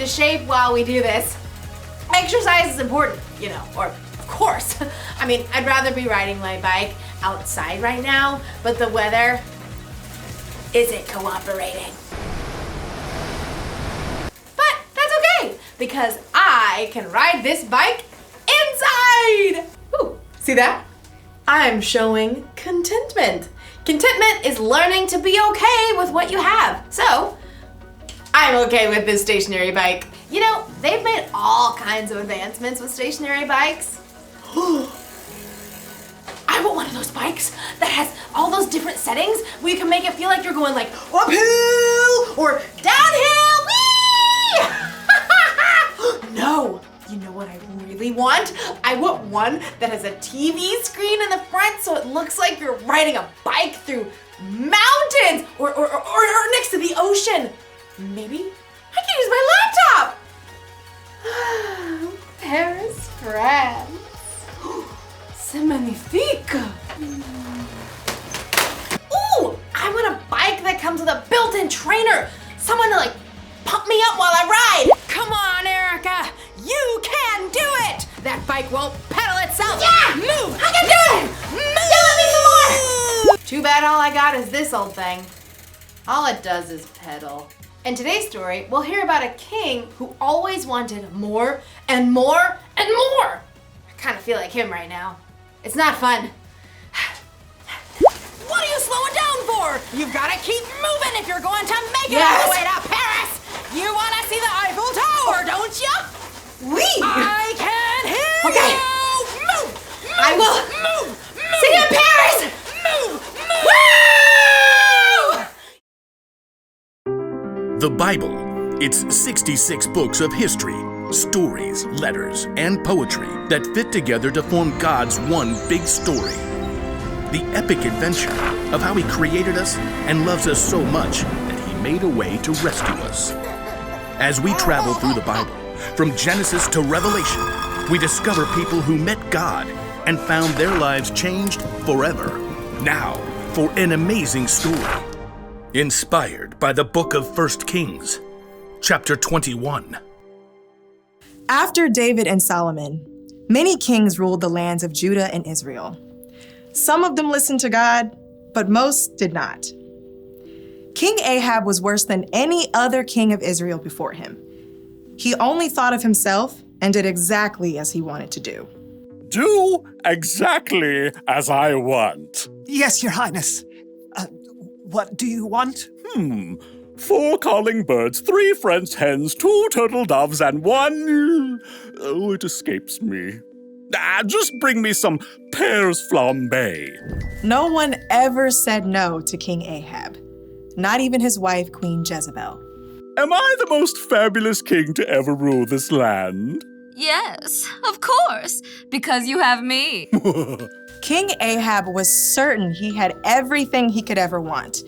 into shape while we do this. Exercise is important, or of course. I mean, I'd rather be riding my bike outside right now, but the weather isn't cooperating. But that's okay, because I can ride this bike inside! Ooh, see that? I'm showing contentment. Contentment is learning to be okay with what you have. So, I'm okay with this stationary bike. They've made all kinds of advancements with stationary bikes. I want one of those bikes that has all those different settings where you can make it feel like you're going like uphill or downhill. Whee! No, you know what I really want? I want one that has a TV screen in the front so it looks like you're riding a bike through mountains or next to the ocean. Maybe I can use my laptop. Paris, France. C'est magnifique. Ooh, I want a bike that comes with a built-in trainer. Someone to pump me up while I ride. Come on, Erica. You can do it. That bike won't pedal itself. Yeah, move. I can do it. Move. Give me some more. Too bad all I got is this old thing. All it does is pedal. In today's story, we'll hear about a king who always wanted more and more and more. I kind of feel like him right now. It's not fun. What are you slowing down for? You've got to keep moving if you're going to make it all the way to Paris. You want to see the Eiffel Tower, don't you? Oui. I can hear you. Move. I will. Move. See you in Paris. Move. Woo! The Bible. It's 66 books of history, stories, letters, and poetry that fit together to form God's one big story. The epic adventure of how He created us and loves us so much that He made a way to rescue us. As we travel through the Bible, from Genesis to Revelation, we discover people who met God and found their lives changed forever. Now, for an amazing story. Inspired by the book of 1 Kings, chapter 21. After David and Solomon, many kings ruled the lands of Judah and Israel. Some of them listened to God, but most did not. King Ahab was worse than any other king of Israel before him. He only thought of himself and did exactly as he wanted to do. Do exactly as I want. Yes, Your Highness. What do you want? 4 calling birds, 3 French hens, 2 turtle doves, and 1... Oh, it escapes me. Just bring me some pears flambé. No one ever said no to King Ahab, not even his wife, Queen Jezebel. Am I the most fabulous king to ever rule this land? Yes, of course, because you have me. King Ahab was certain he had everything he could ever want.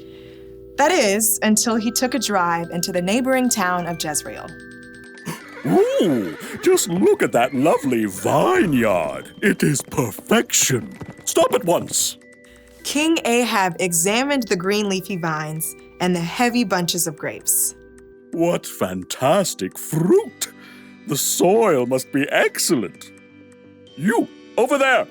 That is, until he took a drive into the neighboring town of Jezreel. Ooh, just look at that lovely vineyard. It is perfection. Stop at once. King Ahab examined the green leafy vines and the heavy bunches of grapes. What fantastic fruit. The soil must be excellent. You, over there.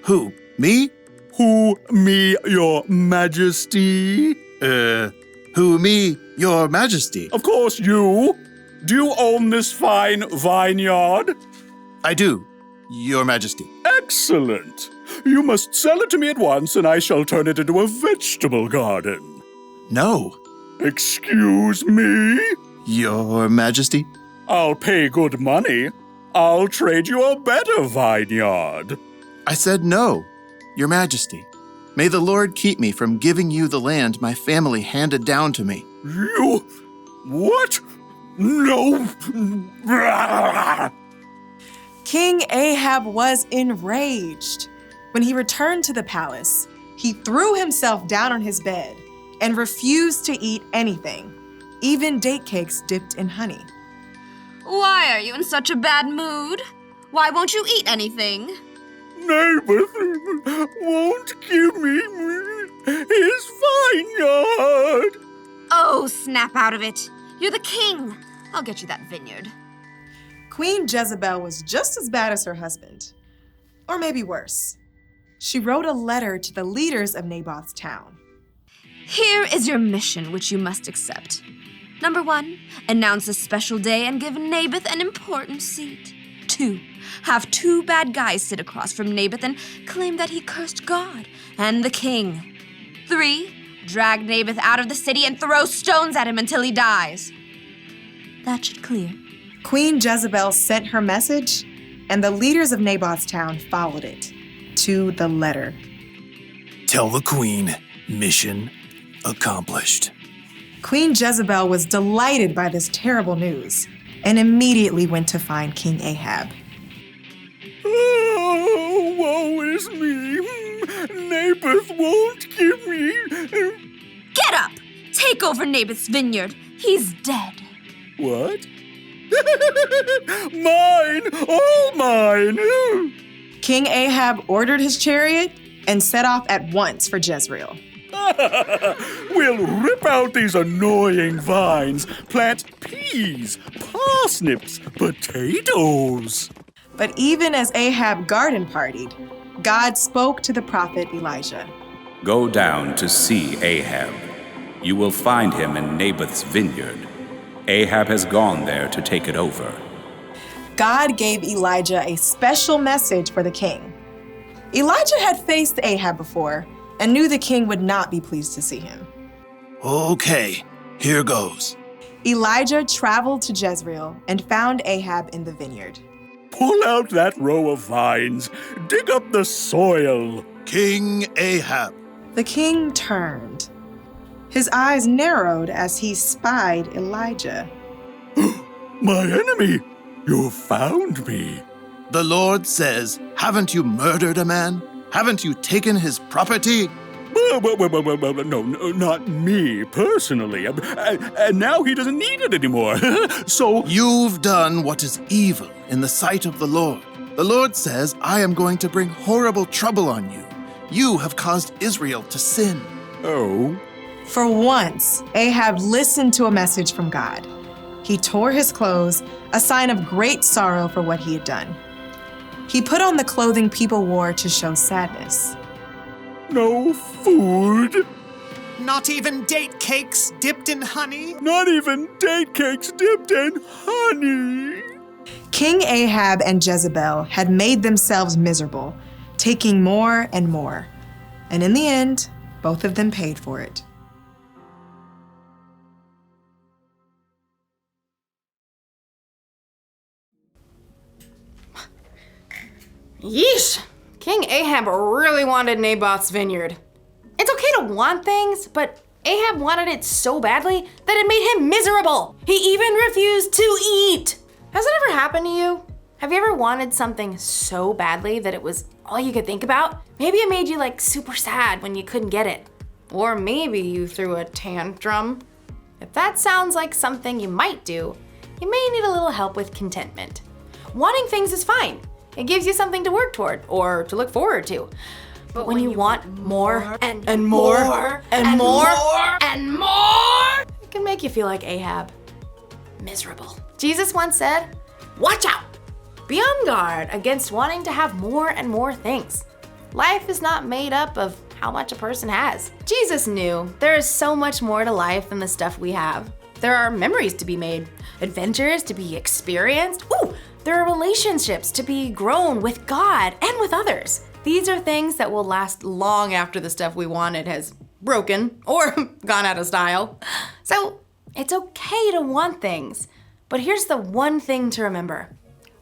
Who? Me? Who, me, your majesty? Who, me, your majesty? Of course, you. Do you own this fine vineyard? I do, your majesty. Excellent. You must sell it to me at once, and I shall turn it into a vegetable garden. No. Excuse me? Your majesty? I'll pay good money. I'll trade you a better vineyard. I said no, your majesty. May the Lord keep me from giving you the land my family handed down to me. You... what? No. King Ahab was enraged. When he returned to the palace, he threw himself down on his bed and refused to eat anything, even date cakes dipped in honey. Why are you in such a bad mood? Why won't you eat anything? Neighbor won't give me his vineyard. Oh, snap out of it. You're the king. I'll get you that vineyard. Queen Jezebel was just as bad as her husband, or maybe worse. She wrote a letter to the leaders of Naboth's town. Here is your mission, which you must accept. Number 1, announce a special day and give Naboth an important seat. 2, have 2 bad guys sit across from Naboth and claim that he cursed God and the king. 3, drag Naboth out of the city and throw stones at him until he dies. That should clear. Queen Jezebel sent her message, and the leaders of Naboth's town followed it to the letter. Tell the queen, mission accomplished. Queen Jezebel was delighted by this terrible news and immediately went to find King Ahab. Oh, woe is me. Naboth won't give me. Get up! Take over Naboth's vineyard. He's dead. What? Mine! All mine! King Ahab ordered his chariot and set off at once for Jezreel. We'll rip out these annoying vines, plant peas, parsnips, potatoes. But even as Ahab garden partied, God spoke to the prophet Elijah. Go down to see Ahab. You will find him in Naboth's vineyard. Ahab has gone there to take it over. God gave Elijah a special message for the king. Elijah had faced Ahab before and knew the king would not be pleased to see him. Okay, here goes. Elijah traveled to Jezreel and found Ahab in the vineyard. Pull out that row of vines. Dig up the soil. King Ahab. The king turned. His eyes narrowed as he spied Elijah. My enemy, you found me. The Lord says, haven't you murdered a man? Haven't you taken his property? No, not me personally. And now he doesn't need it anymore. So You've done what is evil in the sight of the Lord. The Lord says, I am going to bring horrible trouble on you. You have caused Israel to sin. Oh. For once, Ahab listened to a message from God. He tore his clothes, a sign of great sorrow for what he had done. He put on the clothing people wore to show sadness. No food. Not even date cakes dipped in honey? Not even date cakes dipped in honey. King Ahab and Jezebel had made themselves miserable, taking more and more. And in the end, both of them paid for it. Yeesh! King Ahab really wanted Naboth's vineyard. It's okay to want things, but Ahab wanted it so badly that it made him miserable. He even refused to eat. Has it ever happened to you? Have you ever wanted something so badly that it was all you could think about? Maybe it made you like super sad when you couldn't get it. Or maybe you threw a tantrum. If that sounds like something you might do, you may need a little help with contentment. Wanting things is fine. It gives you something to work toward or to look forward to. But when you want more and more and more and more, it can make you feel like Ahab. Miserable. Jesus once said, watch out! Be on guard against wanting to have more and more things. Life is not made up of how much a person has. Jesus knew there is so much more to life than the stuff we have. There are memories to be made, adventures to be experienced. Ooh, there are relationships to be grown with God and with others. These are things that will last long after the stuff we wanted has broken or gone out of style. So it's okay to want things, but here's the one thing to remember.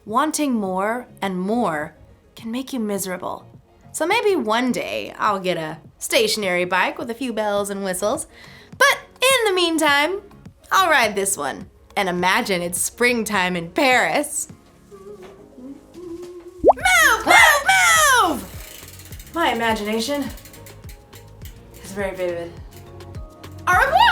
Wanting more and more can make you miserable. So maybe one day I'll get a stationary bike with a few bells and whistles, but in the meantime, I'll ride this one and imagine it's springtime in Paris. Move, move, move! My imagination is very vivid. Au revoir!